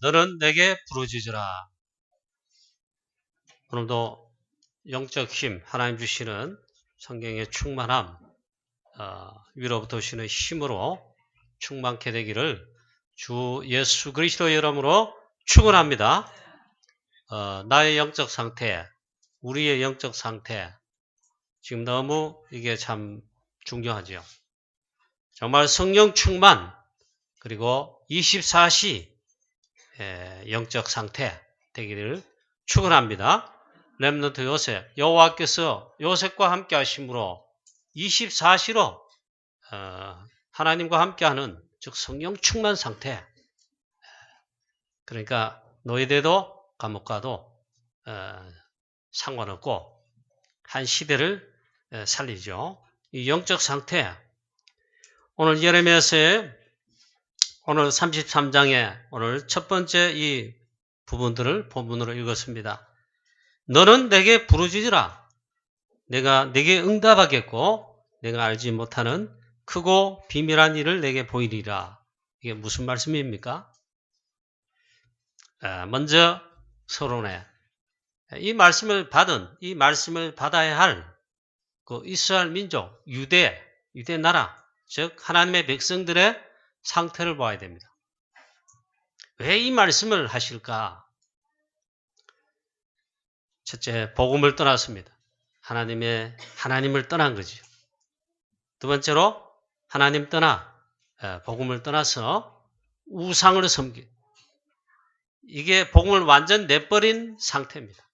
너는 내게 부르짖으라. 오늘도 영적 힘, 하나님 주시는 성경의 충만함, 위로부터 오시는 힘으로 충만케 되기를 주 예수 그리스도의 이름으로 축원합니다. 나의 영적 상태, 우리의 영적 상태, 지금 너무 이게 참 중요하죠. 정말 성령 충만, 그리고 24시 영적 상태 되기를 축원합니다. 렘넌트 요셉, 여호와께서 요셉과 함께 하심으로 24시로 하나님과 함께하는 즉 성령 충만 상태. 그러니까 노예돼도 감옥 가도 상관없고 한 시대를 살리죠. 이 영적 상태. 오늘 예레미야서의 오늘 33장에 오늘 첫 번째 이 부분들을 본문으로 읽었습니다. 너는 내게 부르짖으라. 내가 내게 응답하겠고 내가 알지 못하는 크고 비밀한 일을 내게 보이리라. 이게 무슨 말씀입니까? 먼저 서론에 이 말씀을 받아야 할 그 이스라엘 민족, 유대 나라, 즉 하나님의 백성들의 상태를 봐야 됩니다. 왜 이 말씀을 하실까? 첫째, 복음을 떠났습니다. 하나님을 떠난 거죠. 두 번째로, 복음을 떠나서 우상을 섬기. 이게 복음을 완전 내버린 상태입니다.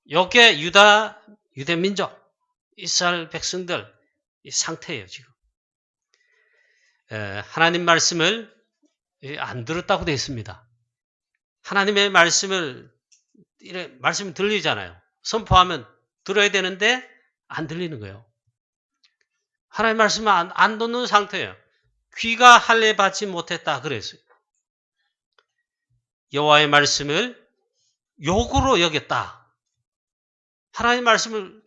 이게 유대 민족, 이스라엘 백성들, 이 상태예요, 지금. 하나님 말씀을 안 들었다고 되어 있습니다. 하나님의 말씀이 들리잖아요. 선포하면 들어야 되는데 안 들리는 거예요. 하나님 말씀을 안 듣는 상태예요. 귀가 할례 받지 못했다 그랬어요. 여호와의 말씀을 욕으로 여겼다. 하나님 말씀을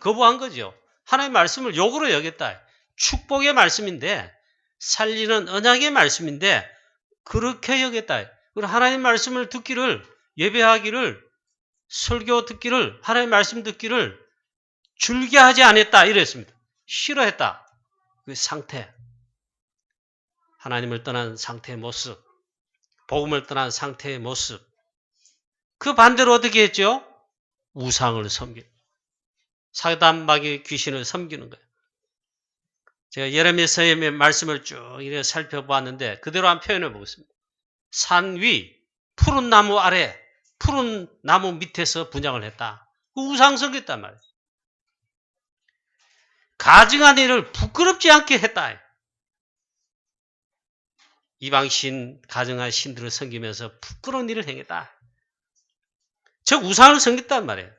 거부한 거죠. 하나님 말씀을 욕으로 여겼다. 축복의 말씀인데 살리는 언약의 말씀인데 그렇게 여겼다. 그리고 하나님 말씀을 듣기를 예배하기를 설교 듣기를 하나님 말씀 듣기를 즐겨하지 않았다 이랬습니다. 싫어했다. 그 상태. 하나님을 떠난 상태의 모습. 복음을 떠난 상태의 모습. 그 반대로 어떻게 했죠? 우상을 섬기는. 사단 마귀 귀신을 섬기는 거예요. 제가 예레미야서의 말씀을 쭉 이렇게 살펴보았는데 그대로 한번 표현해 보겠습니다. 산 위, 푸른 나무 아래, 푸른 나무 밑에서 분향을 했다. 그 우상 섬겼단 말이에요. 가증한 일을 부끄럽지 않게 했다. 이방신, 가증한 신들을 섬기면서 부끄러운 일을 행했다. 즉 우상을 섬겼단 말이에요.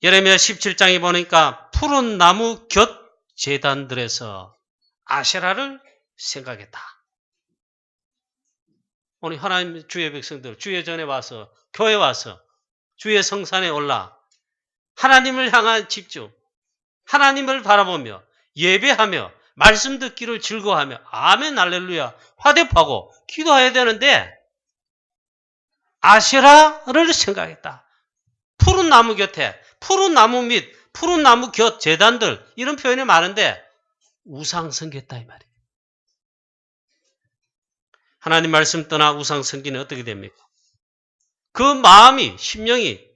예레미야 17장에 보니까 푸른 나무 곁 제단들에서 아세라를 생각했다. 오늘 하나님 주의 백성들, 주의 전에 와서, 교회 와서, 주의 성산에 올라 하나님을 향한 집중, 하나님을 바라보며 예배하며 말씀 듣기를 즐거워하며 아멘 할렐루야 화답하고 기도해야 되는데 아세라를 생각했다. 푸른 나무 곁에, 푸른 나무 밑, 푸른 나무 곁 제단들 이런 표현이 많은데 우상 섬겼다 이 말이에요. 하나님 말씀 떠나 우상 섬기는 어떻게 됩니까? 그 마음이, 심령이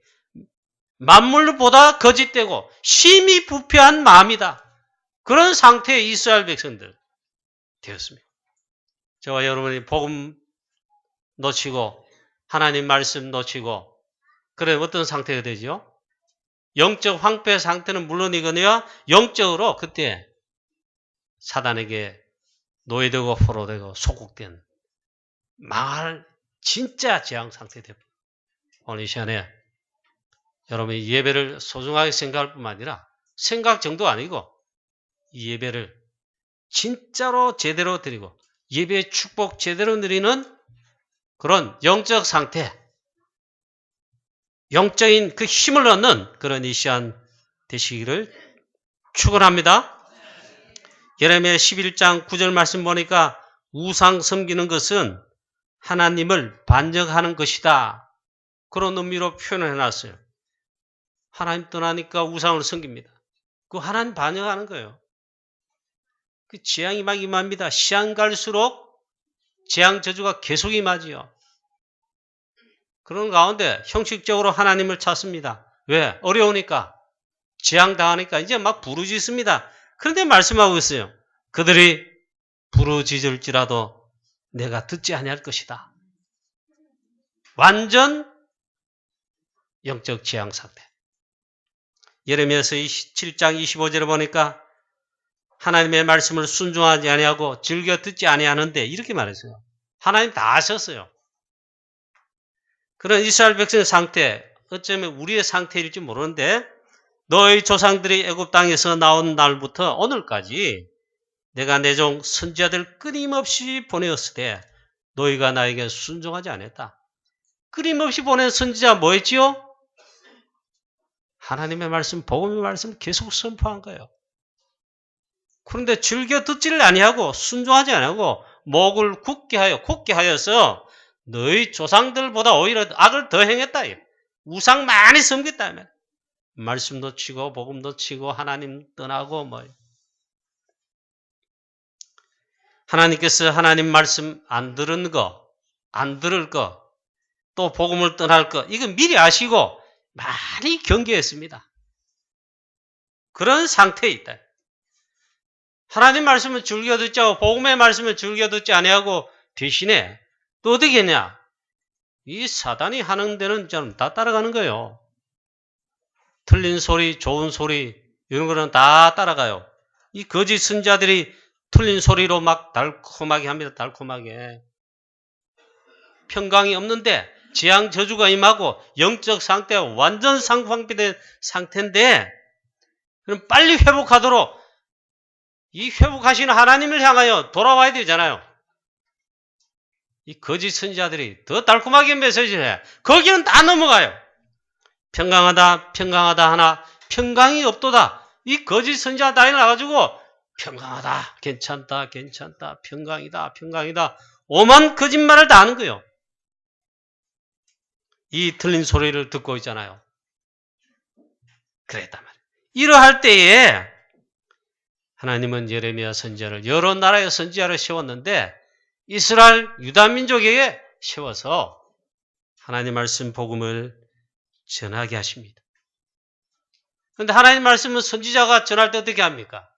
만물보다 거짓되고 심히 부패한 마음이다. 그런 상태의 이스라엘 백성들 되었습니다. 저와 여러분이 복음 놓치고 하나님 말씀 놓치고 그래 어떤 상태가 되죠? 영적 황폐 상태는 물론이거니와 영적으로 그때 사단에게 노예되고 포로되고 소국된 망할 진짜 재앙 상태 됩니다. 오늘 이 시간에 여러분이 예배를 소중하게 생각할 뿐만 아니라 생각 정도 아니고 이 예배를 진짜로 제대로 드리고 예배의 축복 제대로 누리는 그런 영적 상태, 영적인 그 힘을 얻는 그런 이 시간 되시기를 축원합니다. 예레미야 11장 9절 말씀 보니까 우상 섬기는 것은 하나님을 반역하는 것이다. 그런 의미로 표현을 해놨어요. 하나님 떠나니까 우상을 섬깁니다. 그 하나님 반역하는 거예요. 그 재앙이 막 임합니다. 시간 갈수록 재앙 저주가 계속 임하지요. 그런 가운데 형식적으로 하나님을 찾습니다. 왜? 어려우니까. 재앙 당하니까 이제 막 부르짖습니다. 그런데 말씀하고 있어요. 그들이 부르짖을지라도 내가 듣지 아니할 것이다. 완전 영적 재앙 상태. 예레미야서 7장 25절에 보니까 하나님의 말씀을 순종하지 아니하고 즐겨 듣지 아니하는데 이렇게 말했어요. 하나님 다 아셨어요. 그런 이스라엘 백성의 상태, 어쩌면 우리의 상태일지 모르는데 너희 조상들이 애굽 땅에서 나온 날부터 오늘까지 내가 내 종 선지자들 끊임없이 보내었으되 너희가 나에게 순종하지 않았다. 끊임없이 보낸 선지자 뭐였지요? 하나님의 말씀, 복음의 말씀 계속 선포한 거예요. 그런데 즐겨 듣지를 아니하고 순종하지 아니하고 목을 굳게 하여서 너희 조상들보다 오히려 악을 더 행했다. 우상 많이 섬겼다. 말씀도 치고 복음도 치고 하나님 떠나고 뭐. 하나님께서 하나님 말씀 안 들을 거, 또 복음을 떠날 거, 이건 미리 아시고 많이 경계했습니다. 그런 상태에 있다. 하나님 말씀을 즐겨 듣지 않고 복음의 말씀을 즐겨 듣지 아니하고 대신에 또 어떻게 했냐? 이 사단이 하는 데는 좀 다 따라가는 거예요. 틀린 소리, 좋은 소리 이런 거는 다 따라가요. 이 거짓 선지자들이 틀린 소리로 막 달콤하게 합니다. 달콤하게. 평강이 없는데 재앙 저주가 임하고 영적 상태가 완전 상방비된 상태인데 그럼 빨리 회복하도록 이 회복하시는 하나님을 향하여 돌아와야 되잖아요. 이 거짓 선지자들이 더 달콤하게 메시지를 해. 거기는 다 넘어가요. 평강하다 하나 평강이 없도다. 이 거짓 선지자 다이 나가지고 평강하다, 괜찮다, 평강이다. 오만 거짓말을 다 하는 거예요. 이 틀린 소리를 듣고 있잖아요. 그랬단 말이에요. 이러할 때에 하나님은 예레미야 선지자를 여러 나라의 선지자를 세웠는데 이스라엘 유다 민족에게 세워서 하나님 말씀 복음을 전하게 하십니다. 그런데 하나님 말씀은 선지자가 전할 때 어떻게 합니까?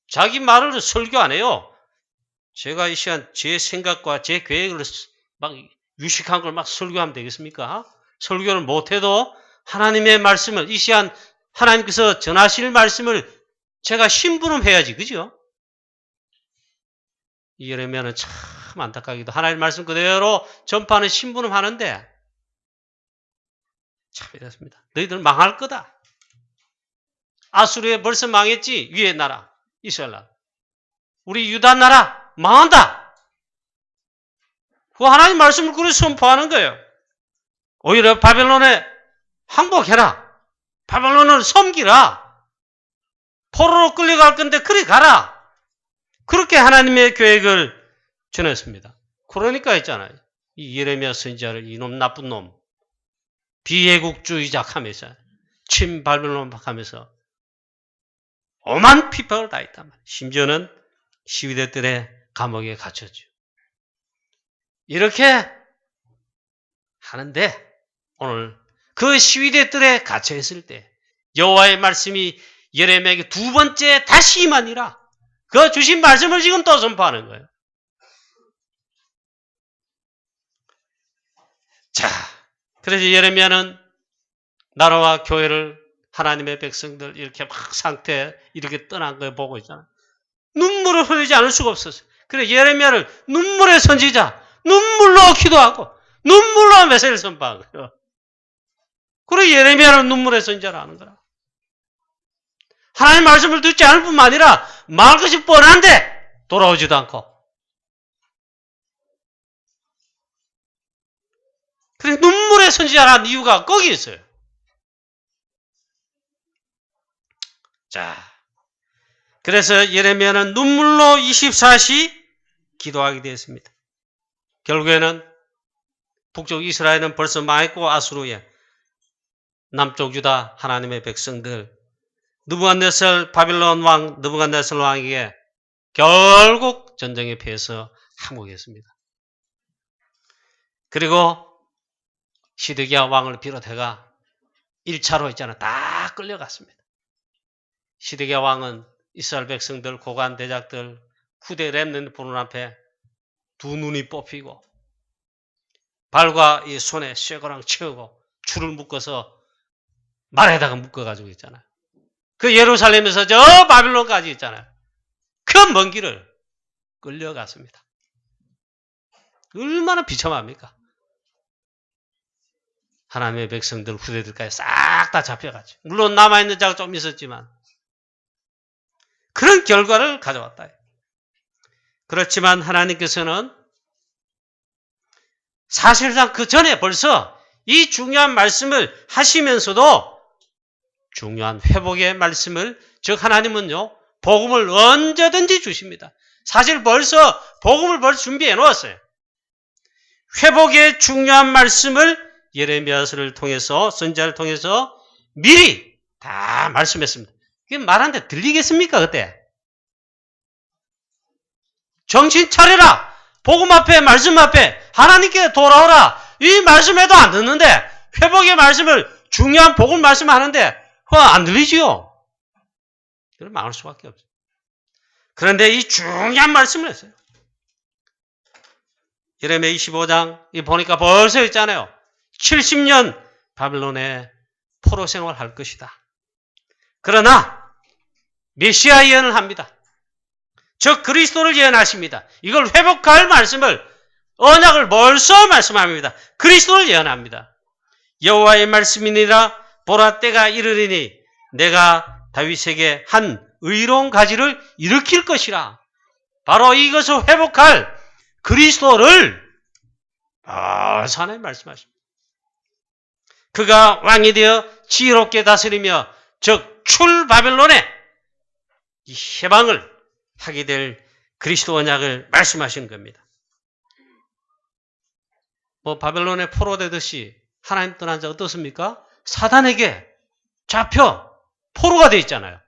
자기 말을 설교 안 해요. 제가 이 시간 제 생각과 제 계획을 막 유식한 걸 막 설교하면 되겠습니까? 설교를 못해도 하나님의 말씀을 이 시간 하나님께서 전하실 말씀을 제가 심부름해야지, 그죠? 이러면은 참 안타깝게도 하나님 말씀 그대로 전파하는 심부름 하는데 참 이렇습니다. 너희들 망할 거다. 아수르에 벌써 망했지. 위에 나라 이스라엘 나라. 우리 유다 나라 망한다. 그 하나님 말씀을 그렇게 선포하는 거예요. 오히려 바벨론에 항복해라. 바벨론을 섬기라. 포로로 끌려갈 건데 그리 가라. 그렇게 하나님의 계획을 전했습니다. 그러니까 있잖아요. 이 예레미야 선지자를 이놈 나쁜 놈 비애국주의자 하면서 친바벨론 하면서 오만 핍박을 다 했단 말이에요. 심지어는 시위대들의 감옥에 갇혔죠. 이렇게 하는데 오늘 그 시위대들에 갇혀 있을 때 여호와의 말씀이 예레미야에게 두 번째 다시 임하니라. 그 주신 말씀을 지금 또 선포하는 거예요. 자, 그래서 예레미야는 나라와 교회를 하나님의 백성들 이렇게 막 상태에 이렇게 떠난 걸 보고 있잖아요. 눈물을 흘리지 않을 수가 없었어요. 그래 예레미야를 눈물의 선지자, 눈물로 기도하고 눈물로 메시지를 선포한 거예요. 그래 예레미야는 눈물의 선지자라는 거라. 하나님 말씀을 듣지 않을 뿐만 아니라 말 것이 뻔한데 돌아오지도 않고. 그래 눈물의 선지자라는 이유가 거기 있어요. 자, 그래서 예레미야는 눈물로 24시 기도하게 되었습니다. 결국에는 북쪽 이스라엘은 벌써 망했고 아수르에, 남쪽 유다 하나님의 백성들 느부갓네살 바빌론 왕 느부갓네살 왕에게 결국 전쟁에 패해서 항복했습니다. 그리고 시드기야 왕을 비롯해가 1차로 있잖아요. 다 끌려갔습니다. 시드기야 왕은 이스라엘 백성들, 고관 대작들, 후대 렘넌트 보는 앞에 두 눈이 뽑히고 발과 이 손에 쇠고랑 채우고 줄을 묶어서 말에다가 묶어가지고 있잖아요. 그 예루살렘에서 저 바빌론까지 있잖아요. 그 먼 길을 끌려갔습니다. 얼마나 비참합니까? 하나님의 백성들 후대들까지 싹 다 잡혀가죠. 물론 남아있는 자가 좀 있었지만 그런 결과를 가져왔다. 그렇지만 하나님께서는 사실상 그 전에 벌써 이 중요한 말씀을 하시면서도 중요한 회복의 말씀을, 즉 하나님은요 복음을 언제든지 주십니다. 사실 벌써 복음을 벌써 준비해 놓았어요. 회복의 중요한 말씀을 예레미야서를 통해서, 선지자를 통해서 미리 다 말씀했습니다. 이게 말하는데 들리겠습니까 그때? 정신 차려라. 복음 앞에, 말씀 앞에 하나님께 돌아오라. 이 말씀에도 안 듣는데 회복의 말씀을, 중요한 복음 말씀하는데 그거 안 들리지요? 그럼 망할 수밖에 없어요. 그런데 이 중요한 말씀을 했어요. 예레미야 25장 이 보니까 벌써 있잖아요. 70년 바빌론에 포로 생활할 것이다. 그러나 메시아 예언을 합니다. 즉 그리스도를 예언하십니다. 이걸 회복할 말씀을, 언약을 벌써 말씀합니다. 그리스도를 예언합니다. 여호와의 말씀이니라. 보라 때가 이르리니 내가 다윗에게 한 의로운 가지를 일으킬 것이라. 바로 이것을 회복할 그리스도를 벌써 하나님 말씀하십니다. 그가 왕이 되어 지혜롭게 다스리며, 즉 출바벨론의 이 해방을 하게 될 그리스도 언약을 말씀하신 겁니다. 바벨론에 포로되듯이 하나님 떠난 자 어떻습니까? 사단에게 잡혀 포로가 되어 있잖아요.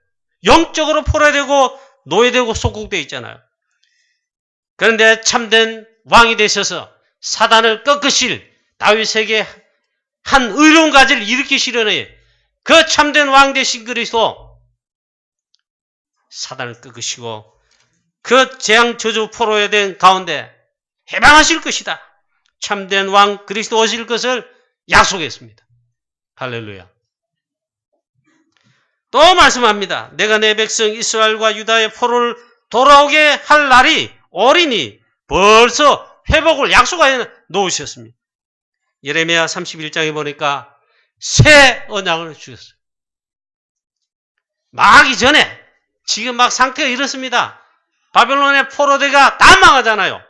영적으로 포로되고 노예되고 속국되어 있잖아요. 그런데 참된 왕이 되셔서 사단을 꺾으실, 다윗에게 한 의로운 가지를 일으키시려니 그 참된 왕 되신 그리스도, 사단을 꺾으시고 그 재앙 저주 포로에 된 가운데 해방하실 것이다. 참된 왕 그리스도 오실 것을 약속했습니다. 할렐루야. 또 말씀합니다. 내가 내 백성 이스라엘과 유다의 포로를 돌아오게 할 날이 오리니, 벌써 회복을 약속하여 놓으셨습니다. 예레미야 31장에 보니까 새 언약을 주셨어요. 망하기 전에, 지금 막 상태가 이렇습니다. 바벨론의 포로대가 다 망하잖아요.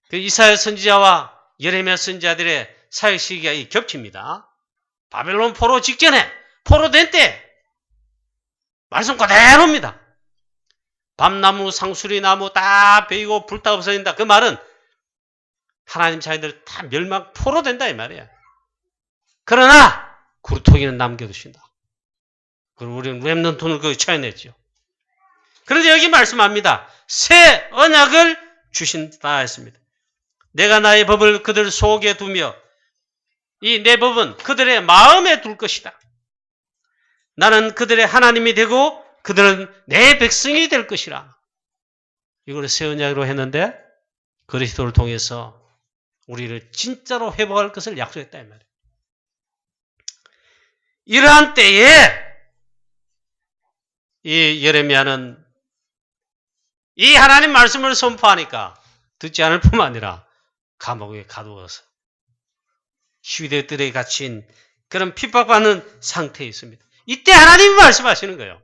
그 이사야 선지자와 예레미야 선지자들의 사역 시기가 겹칩니다. 바벨론 포로 직전에, 포로된 때 말씀 그대로입니다. 밤나무, 상수리나무 다 베이고 불타 없어진다. 그 말은 하나님 자녀들 다 멸망, 포로된다 이 말이야. 그러나 구루토기는 남겨두신다. 그리고 우리는 렘넌트를 거기 쳐내죠. 그런데 여기 말씀합니다. 새 언약을 주신다 했습니다. 내가 나의 법을 그들 속에 두며 이 내 법은 그들의 마음에 둘 것이다. 나는 그들의 하나님이 되고 그들은 내 백성이 될 것이라. 이걸 새 언약으로 했는데 그리스도를 통해서 우리를 진짜로 회복할 것을 약속했다 이 말이에요. 이러한 때에 이 예레미야는 이 하나님 말씀을 선포하니까 듣지 않을 뿐만 아니라 감옥에 가두어서 휴대들에 갇힌 그런 핍박받는 상태에 있습니다. 이때 하나님이 말씀하시는 거예요.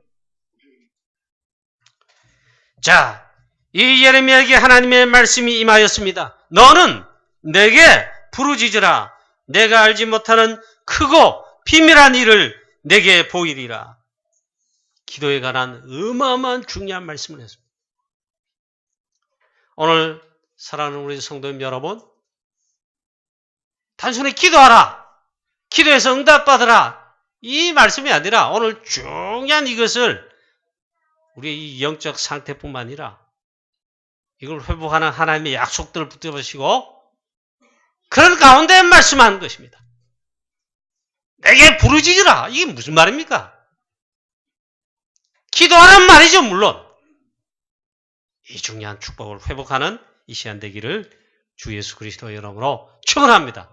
자, 이 예레미야에게 하나님의 말씀이 임하였습니다. 너는 내게 부르짖으라. 내가 알지 못하는 크고 비밀한 일을 내게 보이리라. 기도에 관한 어마어마한 중요한 말씀을 했습니다. 오늘 사랑하는 우리 성도님 여러분, 단순히 기도하라, 기도해서 응답받으라, 이 말씀이 아니라 오늘 중요한 이것을 우리의 이 영적 상태뿐만 아니라 이걸 회복하는 하나님의 약속들을 붙들으시고 그런 가운데 말씀하는 것입니다. 내게 부르짖으라. 이게 무슨 말입니까? 기도하란 말이죠, 물론. 이 중요한 축복을 회복하는 이 시간 되기를 주 예수 그리스도의 이름으로 축원합니다.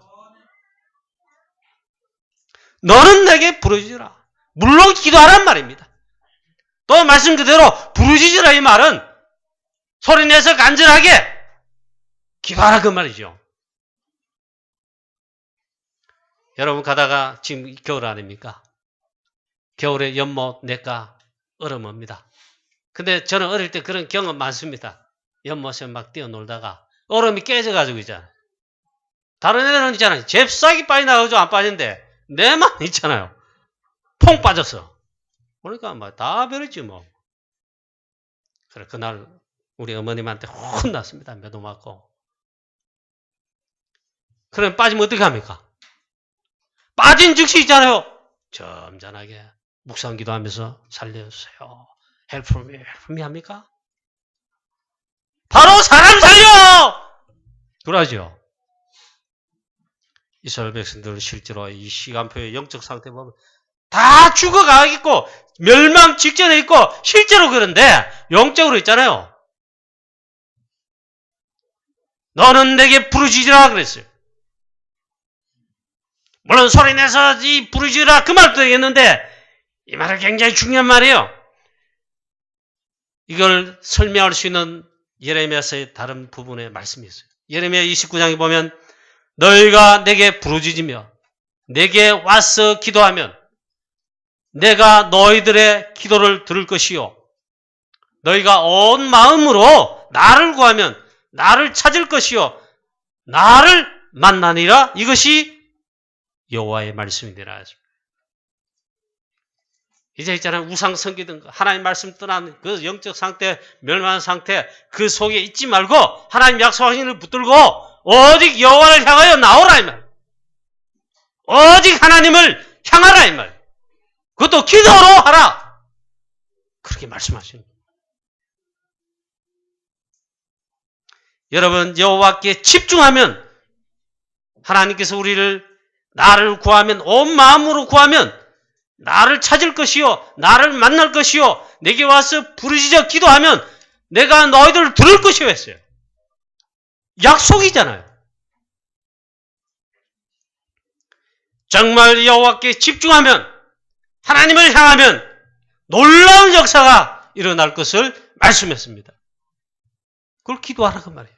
너는 내게 부르짖으라. 물론 기도하란 말입니다. 또 말씀 그대로 부르짖으라 이 말은 소리내서 간절하게 기도하라 그 말이죠. 여러분 가다가 지금 겨울 아닙니까? 겨울에 연못, 냇가, 얼음 옵니다. 근데 저는 어릴 때 그런 경험 많습니다. 연못에 막 뛰어놀다가 얼음이 깨져가지고 있잖아요. 다른 애들은 있잖아요. 잽싸게 빨리 나가죠. 안 빠진데 내만 있잖아요. 퐁 빠졌어. 그러니까 뭐 다 버렸지 뭐. 그래 그날 우리 어머님한테 혼났습니다. 매도 맞고. 그럼 빠지면 어떻게 합니까? 빠진 즉시 있잖아요. 점잖하게 묵상 기도하면서 살려주세요. Help me 합니까? 바로 사람 살려! 그러죠. 이스라엘 백성들 실제로 이 시간표의 영적 상태 보면 다 죽어가 있고 멸망 직전에 있고 실제로 그런데 영적으로 있잖아요. 너는 내게 부르짖으라 그랬어요. 물론 소리내서 이 부르짖으라 그 말도 되겠는데 이 말은 굉장히 중요한 말이에요. 이걸 설명할 수 있는 예레미야서의 다른 부분의 말씀이 있어요. 예레미야 29장에 보면 너희가 내게 부르짖으며 내게 와서 기도하면 내가 너희들의 기도를 들을 것이요 너희가 온 마음으로 나를 구하면 나를 찾을 것이요 나를 만나니라. 이것이 여호와의 말씀이니라. 이제 있잖아요. 우상 섬기던 거, 하나님 말씀 떠난 그 영적 상태, 멸망한 상태, 그 속에 있지 말고 하나님 약속하신 일을 붙들고 오직 여호와를 향하여 나오라 이 말. 오직 하나님을 향하라 이 말. 그것도 기도로 하라. 그렇게 말씀하십니다. 여러분 여호와께 집중하면 하나님께서 우리를 나를 구하면 온 마음으로 구하면 나를 찾을 것이요 나를 만날 것이요 내게 와서 부르짖어 기도하면 내가 너희들을 들을 것이요 했어요. 약속이잖아요. 정말 여호와께 집중하면 하나님을 향하면 놀라운 역사가 일어날 것을 말씀했습니다. 그걸 기도하라 그 말이에요.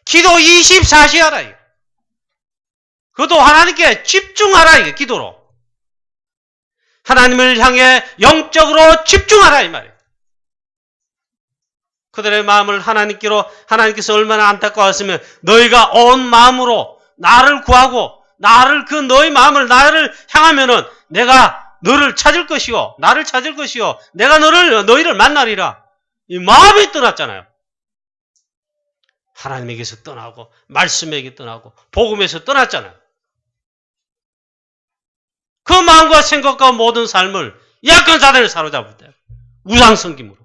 기도 24시 하라 이거. 그것도 하나님께 집중하라 이게 기도로. 하나님을 향해 영적으로 집중하라 이 말이에요. 그들의 마음을 하나님께서 얼마나 안타까웠으면 너희가 온 마음으로 나를 구하고 나를 그 너희 마음을 나를 향하면은 내가 너를 찾을 것이요 나를 찾을 것이요 내가 너희를 만나리라. 이 마음이 떠났잖아요. 하나님에게서 떠나고 말씀에게 떠나고 복음에서 떠났잖아요. 그 마음과 생각과 모든 삶을 약한 사단을 사로잡을 때 우상 섬김으로.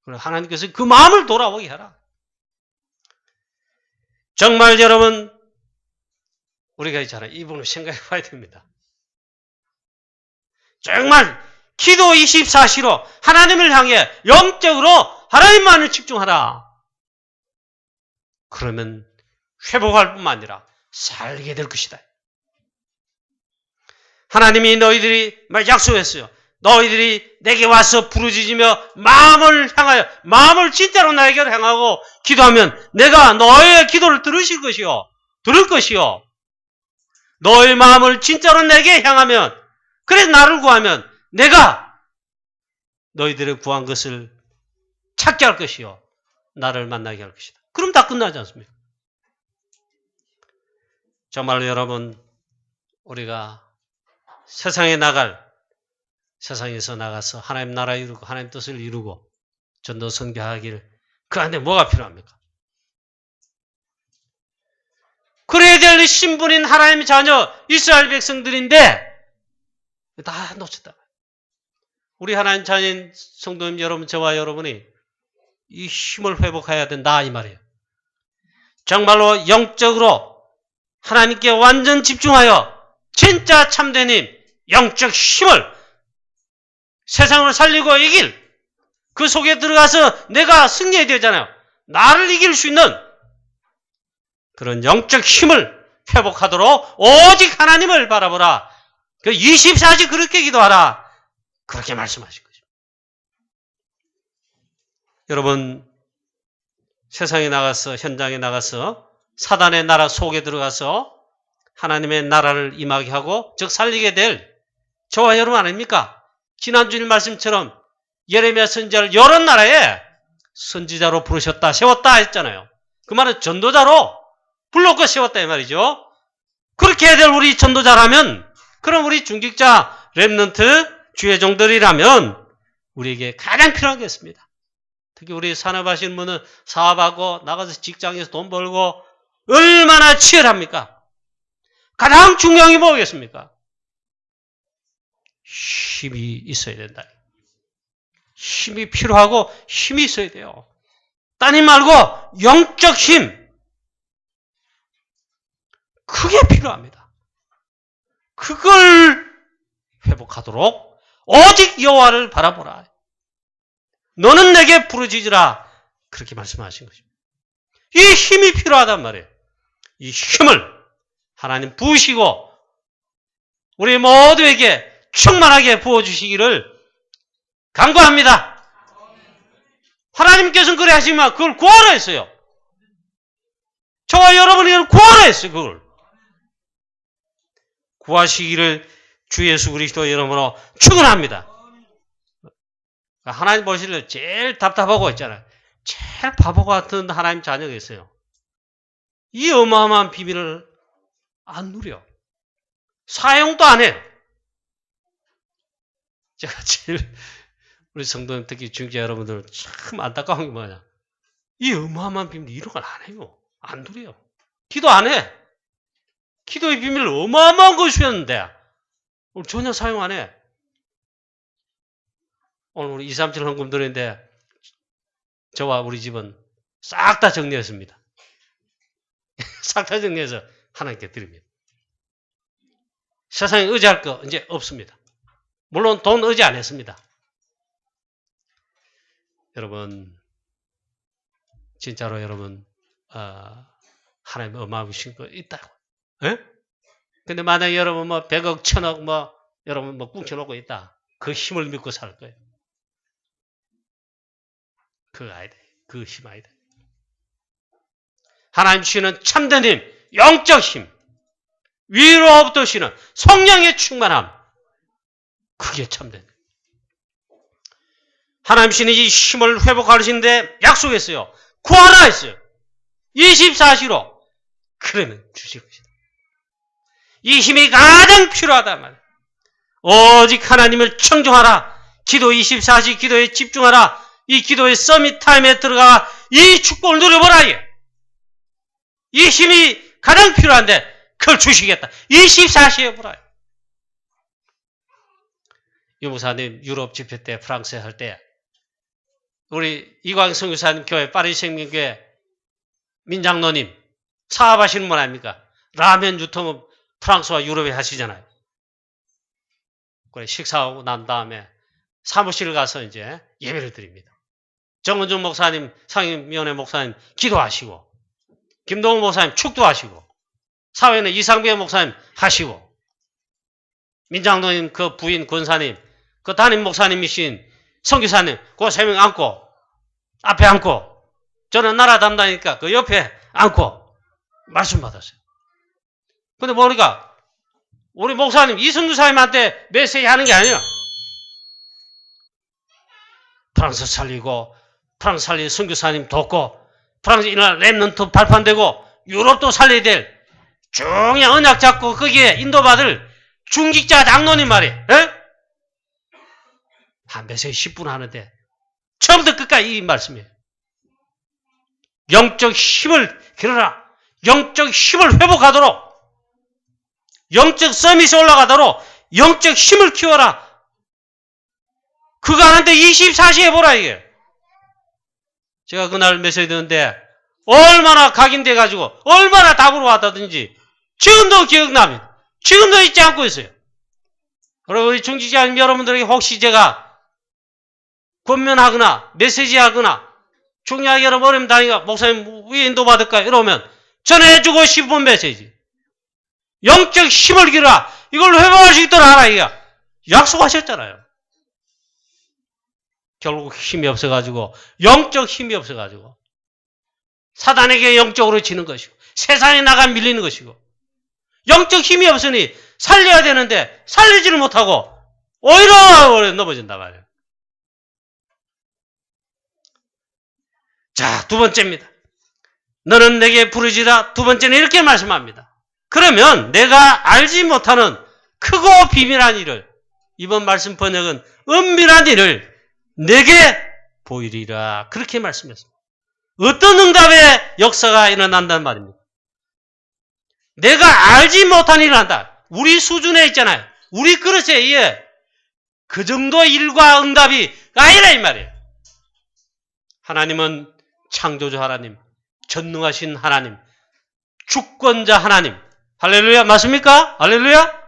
그래서 하나님께서 그 마음을 돌아오게 하라. 정말 여러분 우리가 있잖아요. 이 부분을 생각해 봐야 됩니다. 정말 기도 24시로 하나님을 향해 영적으로 하나님만을 집중하라. 그러면 회복할 뿐만 아니라 살게 될 것이다. 하나님이 너희들이 약속했어요. 너희들이 내게 와서 부르짖으며 마음을 향하여 마음을 진짜로 나에게 향하고 기도하면 내가 너희의 기도를 들을 것이요 너희 마음을 진짜로 내게 향하면 그래서 나를 구하면 내가 너희들의 구한 것을 찾게 할 것이요 나를 만나게 할 것이다. 그럼 다 끝나지 않습니까? 정말 여러분 우리가 세상에서 나가서 하나님 나라 이루고 하나님 뜻을 이루고 전도 선교하기를 그 안에 뭐가 필요합니까? 그래야 될 신분인 하나님의 자녀 이스라엘 백성들인데 다 놓쳤다. 우리 하나님 자녀인 성도님 여러분, 저와 여러분이 이 힘을 회복해야 된다 이 말이에요. 정말로 영적으로 하나님께 완전 집중하여 진짜 참된 힘, 영적 힘을 세상을 살리고 이길 그 속에 들어가서 내가 승리해야 되잖아요. 나를 이길 수 있는 그런 영적 힘을 회복하도록 오직 하나님을 바라보라. 그 24시 그렇게 기도하라. 그렇게 말씀하신 거죠. 여러분, 세상에 나가서, 현장에 나가서 사단의 나라 속에 들어가서 하나님의 나라를 임하게 하고 즉 살리게 될 저와 여러분 아닙니까? 지난 주일 말씀처럼 예레미야 선지자를 여러 나라에 선지자로 부르셨다, 세웠다 했잖아요. 그 말은 전도자로 불렀고 세웠다 이 말이죠. 그렇게 해야 될 우리 전도자라면, 그럼 우리 중직자, 렘넌트, 주의 종들이라면 우리에게 가장 필요한 게 있습니다. 특히 우리 산업하시는 분은 사업하고 나가서 직장에서 돈 벌고 얼마나 치열합니까? 가장 중요한 게 뭐겠습니까? 힘이 있어야 된다. 힘이 필요하고 힘이 있어야 돼요. 따님 말고 영적 힘, 그게 필요합니다. 그걸 회복하도록 오직 여호와를 바라보라. 너는 내게 부르짖으라. 그렇게 말씀하신 것입니다. 이 힘이 필요하단 말이에요. 이 힘을 하나님 부으시고 우리 모두에게 충만하게 부어주시기를 간구합니다. 하나님께서는 그래 하시지만 그걸 구하라 했어요. 저와 여러분이 그걸 구하라 했어요. 그걸 구하시기를 주 예수 그리스도 이름으로 축원합니다. 하나님 보실 때 제일 답답하고 있잖아요. 제일 바보 같은 하나님 자녀가 있어요. 이 어마어마한 비밀을 안 누려. 사용도 안 해요. 제가 제일 우리 성도님 특히 중직자 여러분들 참 안타까운 게 뭐냐. 이 어마어마한 비밀 이런 걸 안 해요. 안 누려요. 기도 안 해. 기도의 비밀을 어마어마한 걸 주셨는데 오늘 전혀 사용 안 해. 오늘 우리 237 헌금 드리는데 저와 우리 집은 싹 다 정리했습니다. 싹 다 정리해서 하나님께 드립니다. 세상에 의지할 거 이제 없습니다. 물론 돈 의지 안 했습니다. 여러분, 진짜로 여러분, 하나님 어마어마하신 거 있다고. 예? 근데 만약에 여러분 뭐 100억, 1000억 뭐 여러분 뭐 꿍쳐놓고 있다. 그 힘을 믿고 살 거예요. 그거 아니다. 그 힘 아니다. 하나님 주시는 참된 힘, 영적 힘, 위로부터 주시는 성령의 충만함, 그게 참된 힘. 하나님 주시는 이 힘을 회복하시는데 약속했어요. 구하라 했어요. 24시로. 그러면 주실 것이다. 이 힘이 가장 필요하단 말이에요. 오직 하나님을 청종하라. 기도 24시 기도에 집중하라. 이 기도의 서밋 타임에 들어가 이 축복을 누려보라. 이 힘이 가장 필요한데 그걸 주시겠다. 24시에 보라. 유 목사님 유럽 집회 때 프랑스에 할 때 우리 이광 선교사님 교회 파리스 생명교회 민장로님 사업하시는 분 아닙니까? 라면 유통업 프랑스와 유럽에 하시잖아요. 그래 식사하고 난 다음에 사무실 가서 이제 예배를 드립니다. 정은준 목사님, 상임위원회 목사님 기도하시고, 김동훈 목사님 축도하시고, 사회는 이상배 목사님 하시고, 민장로님 그 부인 권사님, 그 담임 목사님이신 선교사님 그 세 명 앉고, 앞에 앉고, 저는 나라 담당이니까 그 옆에 앉고 말씀 받았어요. 근데 모르니까 우리 목사님 이승주 사님한테 메시지 하는 게 아니에요. 프랑스 살리고 프랑스 살린 선교사님 돕고 프랑스 이날 렘넌트 발판되고 유럽도 살려야 될 중요한 언약 잡고 거기에 인도받을 중직자 장로님 말이에요. 에? 한 메시지 10분 하는데 처음부터 끝까지 이 말씀이에요. 영적 힘을 길어라. 영적 힘을 회복하도록, 영적 서밋이 올라가도록 영적 힘을 키워라. 그거 하는데 24시 해보라 이게. 제가 그날 메시지 듣는데 얼마나 각인돼가지고 얼마나 답으로 왔다든지 지금도 기억납니다. 지금도 잊지 않고 있어요. 그리고 우리 중직자님 여러분들에게 혹시 제가 권면하거나 메시지하거나 중요하게 여러분 어려움 다니까 목사님 왜 인도받을까요? 이러면 전해주고 싶은 메시지. 영적 힘을 기르라. 이걸 회복할 수 있도록 하라. 이거 약속하셨잖아요. 결국 힘이 없어가지고 영적 힘이 없어가지고 사단에게 영적으로 지는 것이고 세상에 나가 밀리는 것이고 영적 힘이 없으니 살려야 되는데 살리지를 못하고 오히려 넘어진단 말이에요. 자, 두 번째입니다. 너는 내게 부르지라. 두 번째는 이렇게 말씀합니다. 그러면 내가 알지 못하는 크고 비밀한 일을, 이번 말씀 번역은 은밀한 일을 내게 보이리라. 그렇게 말씀했습니다. 어떤 응답의 역사가 일어난다는 말입니다. 내가 알지 못한 일을 한다. 우리 수준에 있잖아요. 우리 그릇에 의해 그 정도 일과 응답이 아니라 이 말이에요. 하나님은 창조주 하나님, 전능하신 하나님, 주권자 하나님. 할렐루야, 맞습니까? 할렐루야?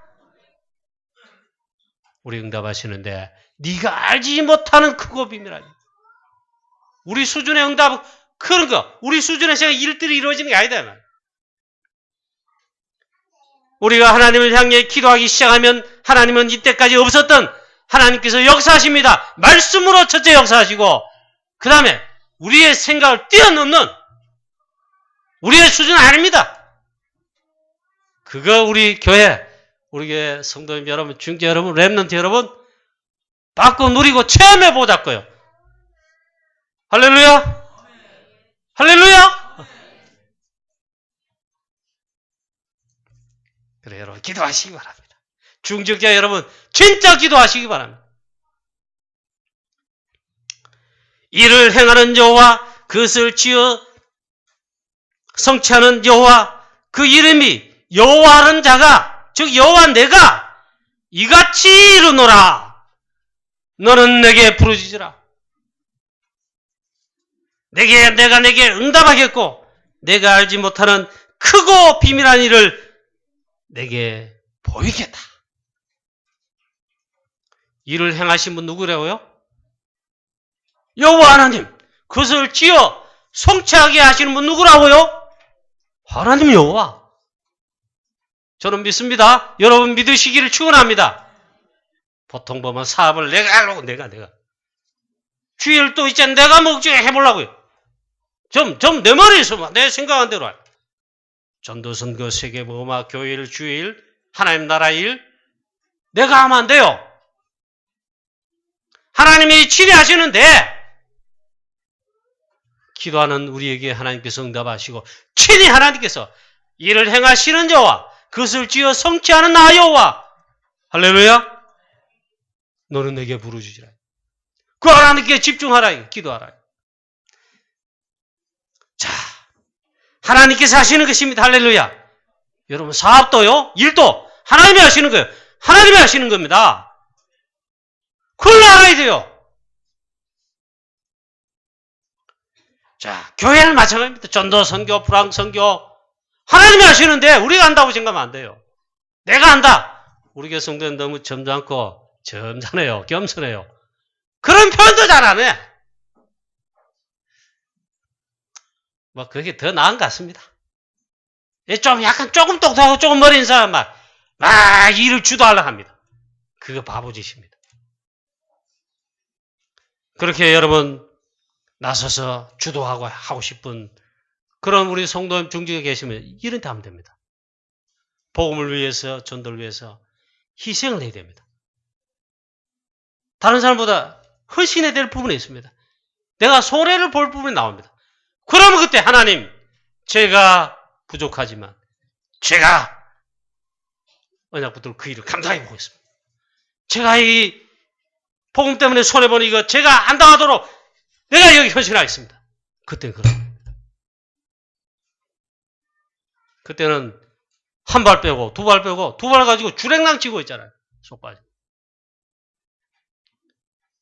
우리 응답하시는데 네가 알지 못하는 크고 비밀하니. 우리 수준의 응답, 그런 거, 우리 수준에서 일들이 이루어지는 게 아니다. 우리가 하나님을 향해 기도하기 시작하면 하나님은 이때까지 없었던 하나님께서 역사하십니다. 말씀으로 첫째 역사하시고 그 다음에 우리의 생각을 뛰어넘는 우리의 수준은 아닙니다. 그거 우리 교회, 우리 교회 성도님 여러분, 중재 여러분, 렘넌트 여러분 받고 누리고 체험해 보자고요. 할렐루야? 할렐루야? 그래 여러분 기도하시기 바랍니다. 중직자 여러분 진짜 기도하시기 바랍니다. 이를 행하는 여호와, 그것을 지어 성취하는 여호와, 그 이름이 여호와하는 자가, 즉 여호와 내가 이같이 이루노라. 너는 내게 부르짖으라. 내가 내게 응답하겠고 내가 알지 못하는 크고 비밀한 일을 내게 보이겠다. 이를 행하신 분 누구라고요? 여호와 하나님. 그것을 지어 성취하게 하시는 분 누구라고요? 하나님 여호와. 저는 믿습니다. 여러분 믿으시기를 축원합니다. 보통 보면 사업을 내가 하려고 내가 주일 또 있잖아. 내가 목적에 해보려고요. 좀 내 머리에서 내 생각한 대로 전도선교, 세계복음화, 교회일, 주일, 하나님 나라 일 내가 하면 안 돼요. 하나님이 치리하시는데 기도하는 우리에게 하나님께서 응답하시고 친히 하나님께서 이를 행하시는 여호와, 그것을 지어 성취하는 나 여호와. 할렐루야. 너는 내게 부르짖으라. 그 하나님께 집중하라. 기도하라. 자, 하나님께서 하시는 것입니다. 할렐루야. 여러분 사업도요, 일도 하나님이 하시는 거예요. 하나님이 하시는 겁니다. 그걸 알아야 돼요. 자, 교회는 마찬가지입니다. 전도, 선교, 불황, 선교 하나님이 하시는데 우리가 한다고 생각하면 안 돼요. 내가 한다. 우리 교회 성도는 너무 점잖고 점잖아요. 겸손해요. 그런 표현도 잘 안 해. 뭐 그게 더 나은 것 같습니다. 좀 약간 조금 똑똑하고 조금 어린 사람 막 일을 주도하려고 합니다. 그거 바보짓입니다. 그렇게 여러분 나서서 주도하고 하고 싶은 그런 우리 성도님 중직에 계시면 이런 데 하면 됩니다. 복음을 위해서, 전도를 위해서 희생을 해야 됩니다. 다른 사람보다 헌신해야 될 부분이 있습니다. 내가 손해를 볼 부분이 나옵니다. 그러면 그때 하나님, 제가 부족하지만 제가 언약 붙들고 그 일을 감당해 보겠습니다. 제가 이 복음 때문에 손해보는 이거 제가 안 당하도록 내가 여기 헌신하겠습니다. 그때는 그럽니다. 그때는 한 발 빼고 두 발 빼고 두 발 가지고 주랭랑 치고 있잖아요. 속까지.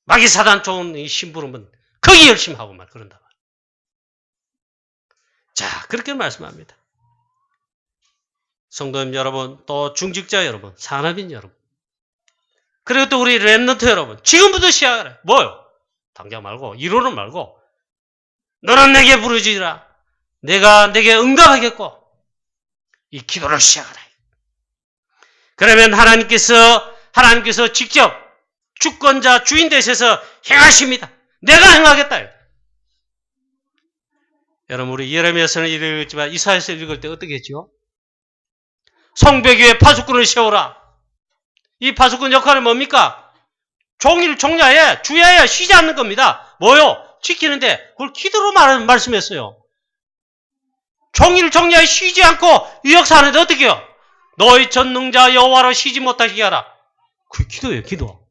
마귀 사단 좋은 이 심부름은 거기 열심히 하고 말 그런다. 자, 그렇게 말씀합니다. 성도님 여러분, 또 중직자 여러분, 산업인 여러분, 그리고 또 우리 랩런트 여러분, 지금부터 시작하라. 뭐요? 당장 말고, 이론은 말고, 너는 내게 부르짖으라. 내가 내게 응답하겠고, 이 기도를 시작하라. 그러면 하나님께서 직접 주권자, 주인 되셔서 행하십니다. 내가 행하겠다. 여러분, 우리 예레미야서는 읽었지만 이사야서 읽을 때 어떻게 했죠? 성벽 위에 파수꾼을 세우라. 이 파수꾼 역할은 뭡니까? 종일 종야에 주야에 쉬지 않는 겁니다. 뭐요? 지키는데 그걸 기도로 말씀했어요. 종일 종야에 쉬지 않고 이 역사하는데 어떻게 해요? 너희 전능자 여호와로 쉬지 못하게 하라. 그게 기도예요, 기도.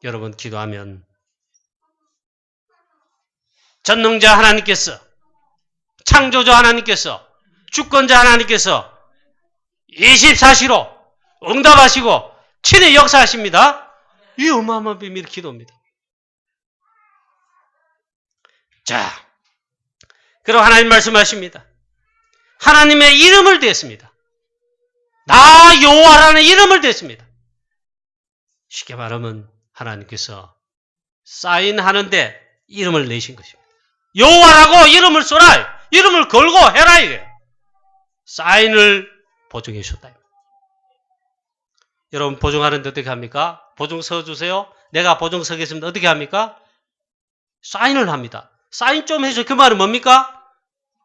여러분 기도하면 전능자 하나님께서, 창조자 하나님께서, 주권자 하나님께서 24시로 응답하시고 친히 역사하십니다. 이 어마어마한 비밀 기도입니다. 자, 그리고 하나님 말씀하십니다. 하나님의 이름을 댔습니다. 나 여호와라는 이름을 댔습니다. 쉽게 말하면 하나님께서 사인하는데 이름을 내신 것입니다. 여호와라고 이름을 써라. 이름을 걸고 해라 이거예요. 사인을 보증해 주셨다. 여러분 보증하는데 어떻게 합니까? 보증 서주세요. 내가 보증 서겠습니다. 어떻게 합니까? 사인을 합니다. 사인 좀 해주세요. 그 말은 뭡니까?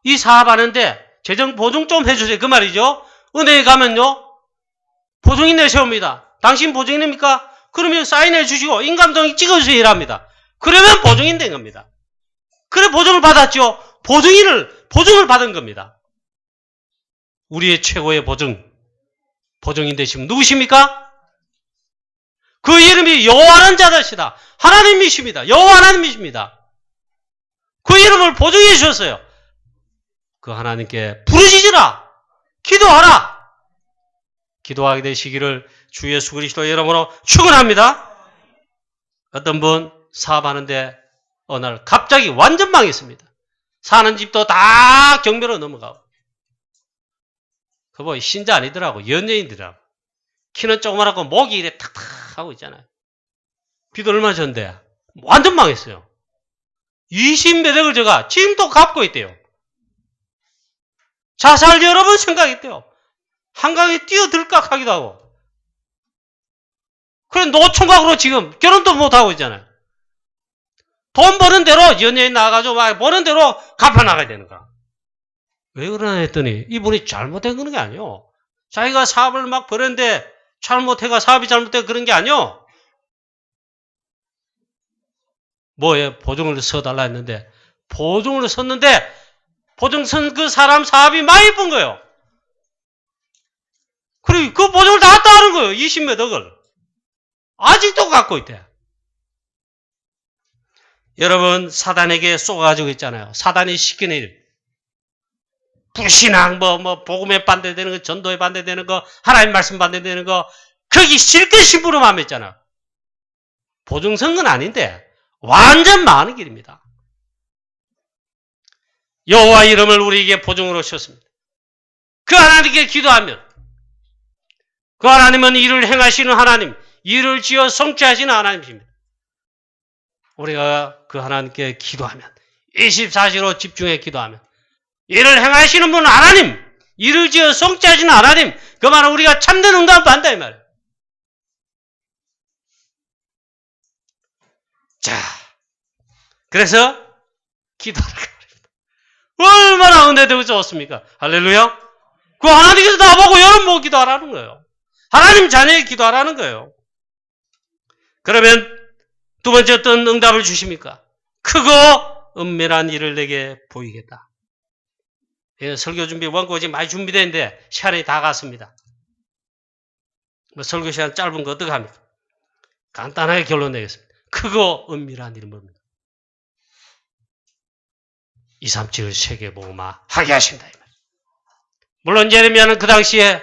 이 사업하는데 재정 보증 좀 해주세요. 그 말이죠. 은행에 가면요. 보증인 내세웁니다. 당신 보증인입니까? 그러면 사인해 주시고 인감정이 찍어주세요. 이랍니다. 그러면 보증인 된 겁니다. 그래 보증을 받았죠. 보증을 받은 겁니다. 우리의 최고의 보증인 되시면 누구십니까? 그 이름이 여호와는 자다시다. 하나님이십니다. 여호와 하나님이십니다. 그 이름을 보증해 주셨어요. 그 하나님께 부르짖으라. 기도하라. 기도하게 되시기를 주 예수 그리스도의 이름으로 축원합니다. 어떤 분 사업하는데 어느 날 갑자기 완전 망했습니다. 사는 집도 다 경매로 넘어가고. 그거 신자 아니더라고. 연예인들이라고. 키는 조그만하고 목이 이래 탁탁 하고 있잖아요. 비도 얼마 전인데 완전 망했어요. 20몇 억을 제가 지금도 갚고 있대요. 자살 여러 번 생각했대요. 한강에 뛰어들까 하기도 하고. 그래 노총각으로 지금 결혼도 못하고 있잖아요. 돈 버는 대로 연예인 나가가지고 막 버는 대로 갚아나가야 되는 거야. 왜 그러나 했더니 이분이 잘못된 그런 게 아니요. 자기가 사업을 막 버렸는데 잘못해가 사업이 잘못되고 그런 게 아니요. 뭐에 보증을 서달라 했는데 보증을 섰는데 보증 선 그 사람 사업이 망해본 거예요. 그리고 그 보증을 다 따는 거예요. 20몇 억을. 아직도 갖고 있대. 여러분 사단에게 쏘가지고 있잖아요. 사단이 시키는 일. 불신앙 복음에 반대되는 거, 전도에 반대되는 거, 하나님 말씀 반대되는 거, 거기 실컷 심부름하면 있잖아. 보증선 건 아닌데 완전 많은 길입니다. 여호와 이름을 우리에게 보증으로 주셨습니다. 그 하나님께 기도하면 그 하나님은 일을 행하시는 하나님, 일을 지어 성취하시는 하나님이십니다. 우리가 그 하나님께 기도하면 24시로 집중해 기도하면 일을 행하시는 분은 하나님, 일을 지어 성취하시는 하나님, 그 말은 우리가 참된 응답을 받는다 이 말이에요. 자, 그래서 기도하라고 합니다. 얼마나 은혜되고 좋습니까? 할렐루야. 그 하나님께서 나보고 여러분 뭐 기도하라는 거예요. 하나님 자녀에게 기도하라는 거예요. 그러면 두 번째 어떤 응답을 주십니까? 크고 은밀한 일을 내게 보이겠다. 예, 설교 준비 원고지 많이 준비되는데 시간이 다 갔습니다. 설교 시간 짧은 거 어떻게 합니까? 간단하게 결론 내겠습니다. 크고 은밀한 일은 뭡니까? 237 세계복음화 하게 하신다. 물론 예레미야는 그 당시에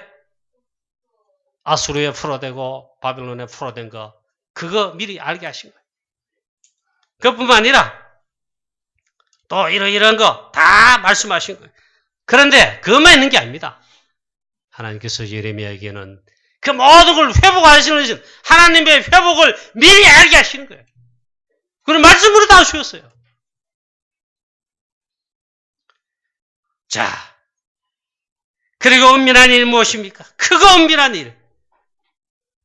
아수르에 풀어대고 바빌론에 풀어댄 거 그거 미리 알게 하신 거예요. 그것뿐만 아니라 또 이런 거 다 말씀하신 거예요. 그런데 그것만 있는 게 아닙니다. 하나님께서 예레미야에게는 그 모든 걸 회복하시는 하나님의 회복을 미리 알게 하시는 거예요. 그런 말씀으로 다 주셨어요. 자, 그리고 은밀한 일이 무엇입니까? 그거 은밀한 일.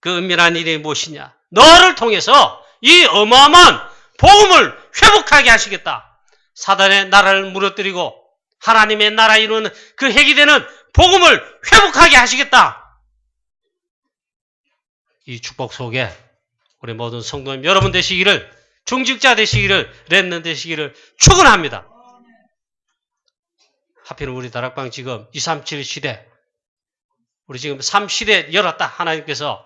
그 은밀한 일이 무엇이냐? 너를 통해서 이 어마어마한 복음을 회복하게 하시겠다. 사단의 나라를 무너뜨리고 하나님의 나라 이루는 그 핵이 되는 복음을 회복하게 하시겠다. 이 축복 속에 우리 모든 성도님 여러분 되시기를, 중직자 되시기를, 렘넌트 되시기를 축원합니다. 하필은 우리 다락방 지금 237 시대, 우리 지금 3시대 열었다. 하나님께서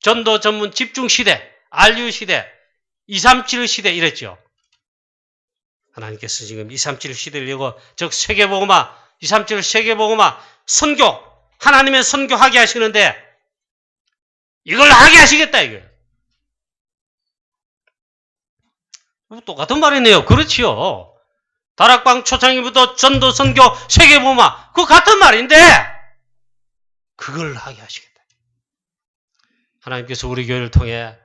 전도 전문 집중 시대, RU 시대, 237 시대 이랬죠. 하나님께서 지금 237 시대를 열고 즉 세계복음화, 237 세계복음화 선교, 하나님의 선교하게 하시는데 이걸 하게 하시겠다 이거예요. 똑같은 말이네요. 그렇지요. 다락방 초창기부터 전도 선교 세계복음화 그거 같은 말인데 그걸 하게 하시겠다. 하나님께서 우리 교회를 통해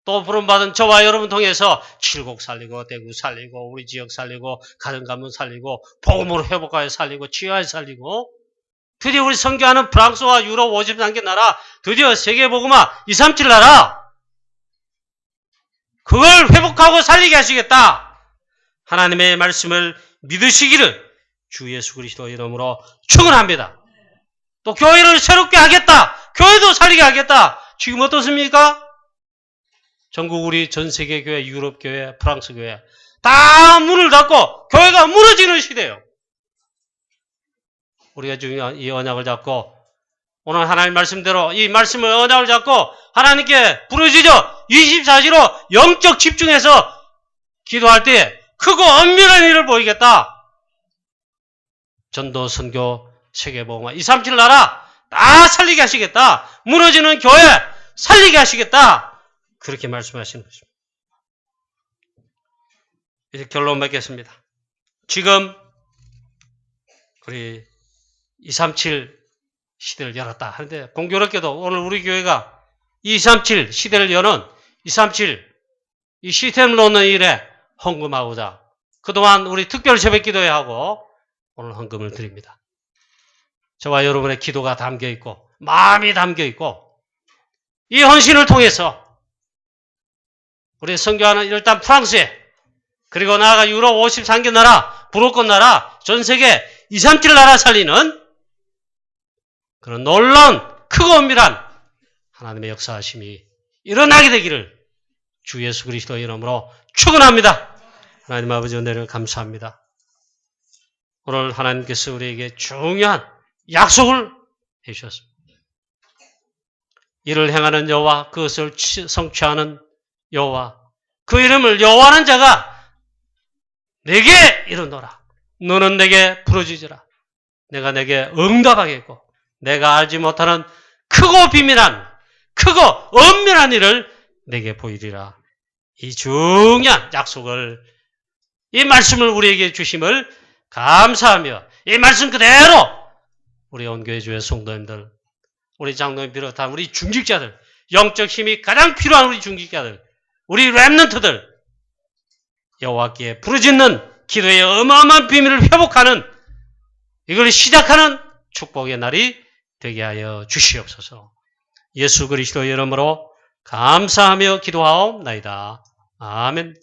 또 부름받은 저와 여러분 통해서 칠곡 살리고 대구 살리고 우리 지역 살리고 가정 가문 살리고 복음으로 회복하여 살리고 치유하여 살리고 드디어 우리 선교하는 프랑스와 유럽 53개 나라 드디어 세계복음화 237 나라 그걸 회복하고 살리게 하시겠다. 하나님의 말씀을 믿으시기를 주 예수 그리스도 이름으로 축원합니다. 또 교회를 새롭게 하겠다. 교회도 살리게 하겠다. 지금 어떻습니까? 전국 우리 전 세계 교회, 유럽 교회, 프랑스 교회 다 문을 닫고 교회가 무너지는 시대예요. 우리가 지금 이 언약을 잡고 오늘 하나님 말씀대로 이 말씀을 언약을 잡고 하나님께 부르짖어 24시로 영적 집중해서 기도할 때 크고 엄밀한 일을 보이겠다. 전도, 선교, 세계복음화 237 나라 다 살리게 하시겠다. 무너지는 교회 살리게 하시겠다. 그렇게 말씀하시는 것입니다. 이제 결론 맺겠습니다. 지금 우리 237 시대를 열었다 하는데 공교롭게도 오늘 우리 교회가 237 시대를 여는 237 이 시스템을 놓는 일에 헌금하고자 그동안 우리 특별 새벽 기도회 하고 오늘 헌금을 드립니다. 저와 여러분의 기도가 담겨있고 마음이 담겨있고 이 헌신을 통해서 우리 선교하는 일단 프랑스에 그리고 나아가 유럽 53개 나라, 부록권 나라, 전 세계 237 나라 살리는 그런 놀라운 크고 엄밀한 하나님의 역사하심이 일어나게 되기를 주 예수 그리스도 이름으로 축원합니다. 하나님 아버지 은혜를 감사합니다. 오늘 하나님께서 우리에게 중요한 약속을 해주셨습니다. 이를 행하는 여호와 그것을 성취하는 여호와 그 이름을 여호와하는 자가 내게 이르노라. 너는 내게 부르짖으라. 내가 내게 응답하겠고 내가 알지 못하는 크고 비밀한 크고 엄밀한 일을 내게 보이리라. 이 중요한 약속을 이 말씀을 우리에게 주심을 감사하며 이 말씀 그대로 우리 온교회 주의 성도님들 우리 장로님 비롯한 우리 중직자들 영적 힘이 가장 필요한 우리 중직자들 우리 렘넌트들 여호와께 부르짖는 기도의 어마어마한 비밀을 회복하는 이걸 시작하는 축복의 날이 되게 하여 주시옵소서. 예수 그리스도 이름으로 감사하며 기도하옵나이다. 아멘.